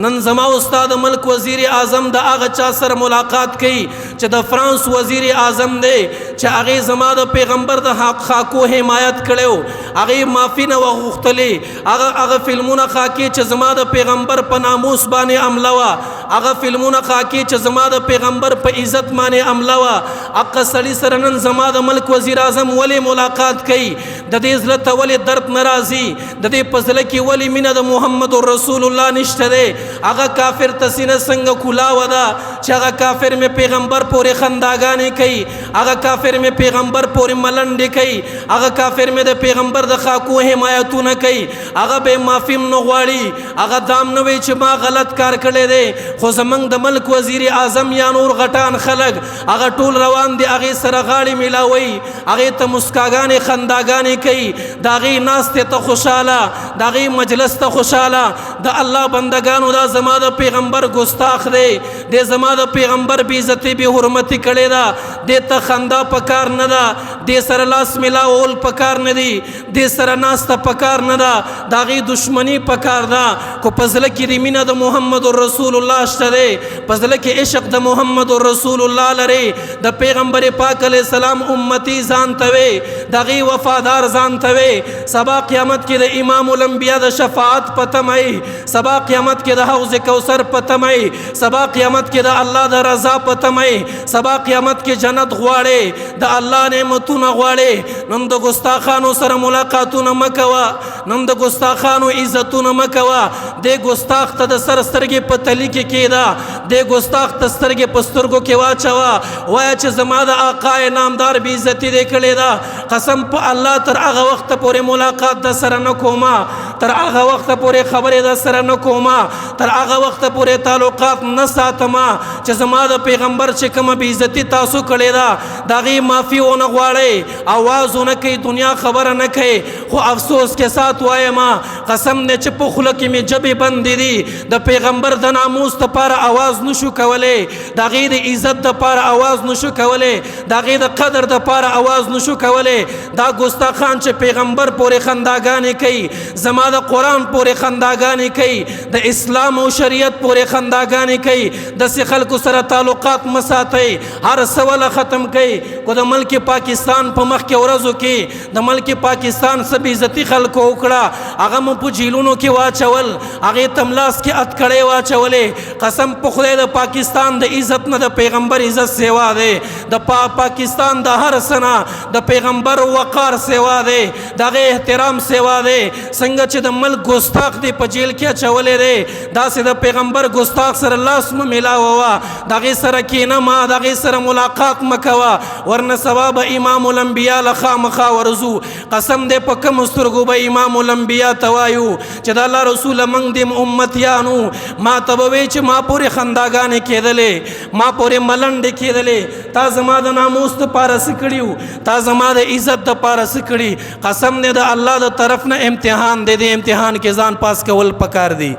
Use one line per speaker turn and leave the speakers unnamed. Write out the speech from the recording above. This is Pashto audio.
نن زما استاد ملک وزیر اعظم د هغه چا سره ملاقات کوي چې د فرانس وزیر اعظم دی چې هغه زما د پیغمبر د حق خاکو حمایت کړو هغه معافي نه وغوښتلې هغه فلمونه خاکي چې زما د پیغمبر په ناموس باندې عمله وا هغه فلمونه خاکي چې زما د پیغمبر په عزت باندې عمله وا اقا سړی سره نن زما د ملک وزیر اعظم ولې ملاقات کوي د دې زړه ته ولې درد ناراضي د دې په زړه کې ولې مینه د محمد رسول الله نشته دی هغه کافر تسینه څنګه کلا ودا چې هغه کافر می پیغمبر پورې خنداګانې کوي هغه کافر می پیغمبر پورې ملنډې کوي هغه کافر می د پیغمبر د خاکو حمایتونه کوي هغه به معافي نه غواړي هغه دام نه وي چې ما غلط کار کړی دی خو زمنګ د ملک وزیر اعظم یا نور غټان خلک هغه ټول روان دي هغه سره غاړي ملاوي هغه ته مسکاګانې خنداګانې کوي داغي ناس ته خوشاله داغي مجلس ته خوشاله د الله بندگانو دا زما د پیغمبر ګستاخ دی د زما د پیغمبر بی عزتی بی حرمتی کړي دا د ته خندا پکار نه دا د سره لاس ملاول پکار نه دی د سره ناس ته پکار نه دا داغي دشمنی پکار دا کو پزله کې د مینه د محمد رسول الله شته دی پزله کې عشق د محمد رسول الله لري د پیغمبر پاک علیہ السلام امتی ځان ته وي داغي وفادار ځان ته وي سبا قیامت کې د امام الانبیاء د شفاعت پتمای سبا قیامت کې د حوض کوثر پتمای سبا قیامت کې د الله د رضا پتمای سبا قیامت کې جنت غواړي د الله نعمتونه غواړي نن د ګستاخانو سره ملاقاتونه مکوا نن د ګستاخانو عزتونه مکوا د ګستاخ ته د سر سترګې په تلی کې کېدا د ګستاخ ته سترګې په سترګو کې واچوا وای چې زما د آقا نامدار بی عزتی دې کړې دا قسم په الله تر هغه وخت پورې ملاقات د سره نه کوما تر هغه وخت پورې خبرې د سره نه کوما تر هغه وخت پورې تعلقات نه ساتما چې زما د پیغمبر چې کوم بی عزتی تاسو کړې دا داغي معافي ونه غواړي आवाज ونه کوي دنیا خبره نه کوي خو افسوس کې سات وایم قسم نه چې په خله کې می جبې بند دي د پیغمبر د ناموس ته پر आवाज نشو کولای داغي د عزت د پر आवाज نشو کولای داغي د قدر د پر आवाज نشو کولای دا ګستاخان چې پیغمبر پورې خنداګانې کوي زما د قران پورې خنداګانې کوي د اسلام او شریعت پورې خنداګانې کوي د سې خلکو سره تعلقات مساتي هر سوال ختم کوي کو د ملک پاکستان په مخ کې ورځو کې د ملک پاکستان سب عزتي خلکو وکړه هغه مو په جیلونو کې واچول هغه تملاس کې اتکړې واچولې قسم په خدای د پاکستان د عزت نه د پیغمبر عزت سیوا ده د پاکستان د هر سنا د پیغمبر وقار سیوا ده دغه احترام سیوا ده څنګه چې د ملک ګستاخ دی په جیل کې چولې ده دا سه د پیغمبر ګستاخ سره لاس م ملاوه دغه سره کینه ما دغه سره ملاقات مکوا ورنه ثواب امام الانبیاء لخا مخا ورزو قسم دې په کوم سترګو به امام الانبیاء توایو چې د الله رسول منګ دې امتیانو ما تبوي چې ما پورې خنداګانې کېدلې ما پورې ملنډې کېدلې تا زما د ناموس ته پارس کړیو تا زما د عزت ته پارس کړی قسم دې د الله د طرف نه امتحان دې امتحان کې ځان پاس کول پکار دی